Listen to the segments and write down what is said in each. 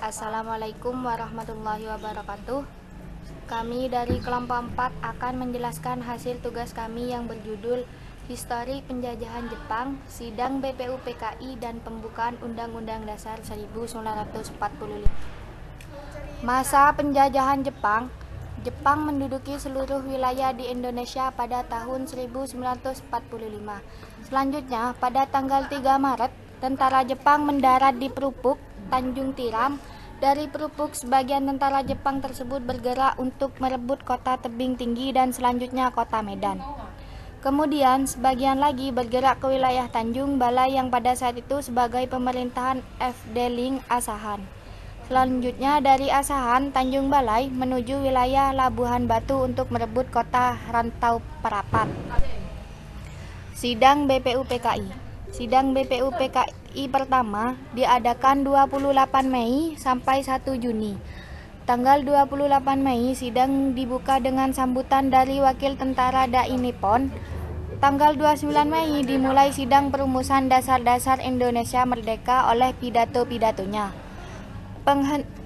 Assalamualaikum warahmatullahi wabarakatuh. Kami dari kelompok 4 akan menjelaskan hasil tugas kami yang berjudul Histori Penjajahan Jepang, Sidang BPUPKI dan Pembukaan Undang-Undang Dasar 1945. Masa penjajahan Jepang, Jepang menduduki seluruh wilayah di Indonesia pada tahun 1945. Selanjutnya, pada tanggal 3 Maret, tentara Jepang mendarat di Perupuk, Tanjung Tiram. Dari Perupuk, sebagian tentara Jepang tersebut bergerak untuk merebut kota Tebing Tinggi dan selanjutnya kota Medan. Kemudian, sebagian lagi bergerak ke wilayah Tanjung Balai yang pada saat itu sebagai pemerintahan F.D. Ling Asahan. Selanjutnya dari Asahan, Tanjung Balai menuju wilayah Labuhan Batu untuk merebut kota Rantau Perapat. Sidang BPUPKI. Sidang BPUPKI pertama diadakan 28 Mei sampai 1 Juni. Tanggal 28 Mei sidang dibuka dengan sambutan dari wakil tentara Dai Nippon. Tanggal 29 Mei dimulai sidang perumusan dasar-dasar Indonesia Merdeka oleh pidato-pidatonya.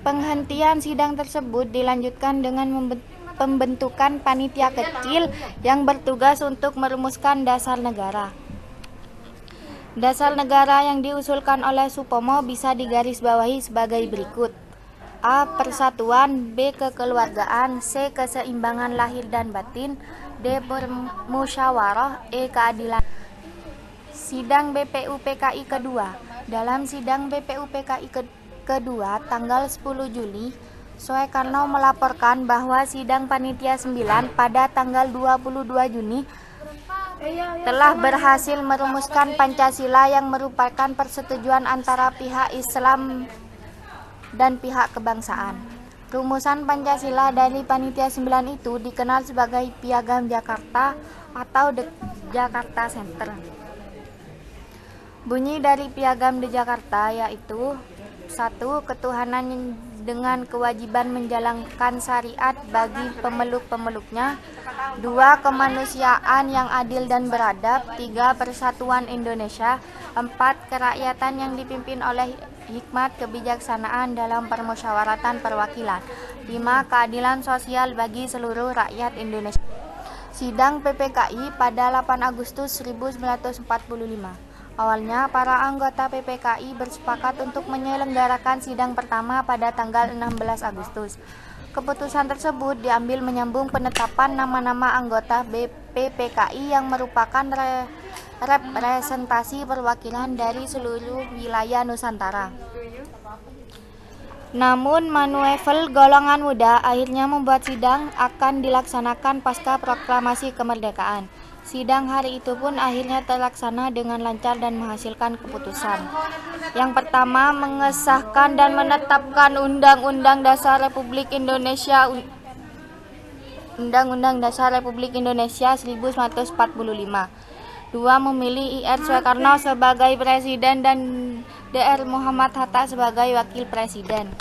Penghentian sidang tersebut dilanjutkan dengan pembentukan panitia kecil yang bertugas untuk merumuskan dasar negara. Dasar negara yang diusulkan oleh Supomo bisa digarisbawahi sebagai berikut. A. Persatuan, B. Kekeluargaan, C. Keseimbangan lahir dan batin, D. Bermusyawarah, E. Keadilan. Sidang BPUPKI kedua. Dalam sidang BPUPKI kedua tanggal 10 Juli, Soekarno melaporkan bahwa sidang panitia 9 pada tanggal 22 Juni telah berhasil merumuskan Pancasila yang merupakan persetujuan antara pihak Islam dan pihak kebangsaan. Rumusan Pancasila dari Panitia 9 itu dikenal sebagai Piagam Jakarta atau The Jakarta Center. Bunyi dari Piagam The Jakarta yaitu 1. Ketuhanan dengan kewajiban menjalankan syariat bagi pemeluk-pemeluknya. 2. Kemanusiaan yang adil dan beradab. 3. Persatuan Indonesia. 4. Kerakyatan yang dipimpin oleh hikmat kebijaksanaan dalam permusyawaratan perwakilan. 5. Keadilan sosial bagi seluruh rakyat Indonesia. Sidang PPKI pada 8 Agustus 1945. Awalnya, para anggota PPKI bersepakat untuk menyelenggarakan sidang pertama pada tanggal 16 Agustus. Keputusan tersebut diambil menyambung penetapan nama-nama anggota PPKI yang merupakan representasi perwakilan dari seluruh wilayah Nusantara. Namun, manuver golongan muda akhirnya membuat sidang akan dilaksanakan pasca proklamasi kemerdekaan. Sidang hari itu pun akhirnya terlaksana dengan lancar dan menghasilkan keputusan. Yang pertama, mengesahkan dan menetapkan Undang-Undang Dasar Republik Indonesia Undang-Undang Dasar Republik Indonesia 1945. 2. Memilih I.R. Soekarno sebagai presiden dan Dr. Muhammad Hatta sebagai wakil presiden.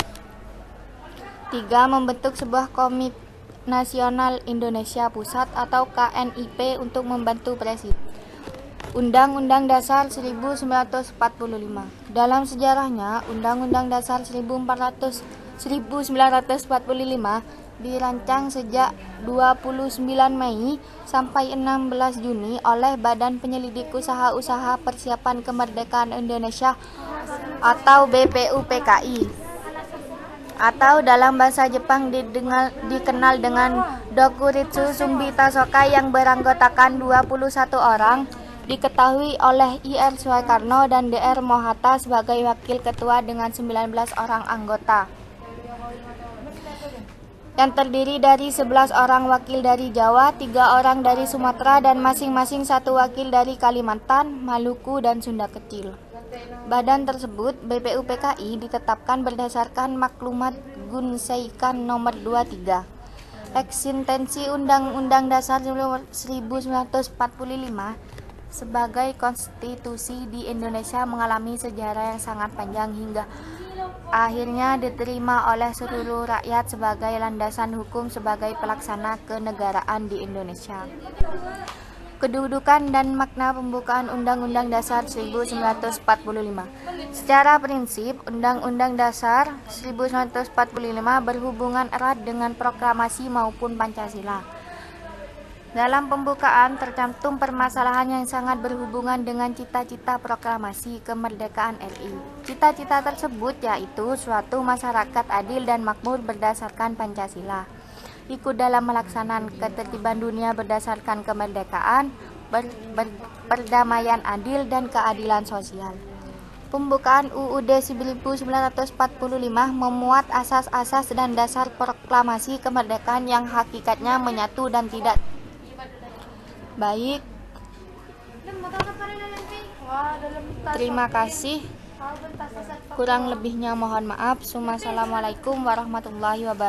3. Membentuk sebuah Komite Nasional Indonesia Pusat atau KNIP untuk membantu presiden. Undang-Undang Dasar 1945. Dalam sejarahnya, Undang-Undang Dasar 1945 dirancang sejak 29 Mei sampai 16 Juni oleh Badan Penyelidik Usaha-Usaha Persiapan Kemerdekaan Indonesia atau BPUPKI. Atau dalam bahasa Jepang dikenal dengan Dokuritsu Sumbita Soka yang beranggotakan 21 orang, diketahui oleh I.R. Soekarno dan Dr. Mohatta sebagai wakil ketua dengan 19 orang anggota, yang terdiri dari 11 orang wakil dari Jawa, 3 orang dari Sumatera, dan masing-masing 1 wakil dari Kalimantan, Maluku, dan Sunda Kecil. Badan tersebut, BPUPKI, ditetapkan berdasarkan Maklumat Gunseikan nomor 23. Eksistensi Undang-Undang Dasar 1945 sebagai konstitusi di Indonesia mengalami sejarah yang sangat panjang hingga akhirnya diterima oleh seluruh rakyat sebagai landasan hukum sebagai pelaksana kenegaraan di Indonesia. Kedudukan dan makna pembukaan Undang-Undang Dasar 1945. Secara prinsip, Undang-Undang Dasar 1945 berhubungan erat dengan proklamasi maupun Pancasila. Dalam pembukaan tercantum permasalahan yang sangat berhubungan dengan cita-cita proklamasi kemerdekaan RI. Cita-cita tersebut yaitu suatu masyarakat adil dan makmur berdasarkan Pancasila, ikut dalam melaksanakan ketertiban dunia berdasarkan kemerdekaan, perdamaian adil, dan keadilan sosial. Pembukaan UUD 1945 memuat asas-asas dan dasar proklamasi kemerdekaan yang hakikatnya menyatu dan tidak. Baik, terima kasih. Kurang lebihnya mohon maaf. Assalamualaikum warahmatullahi wabarakatuh.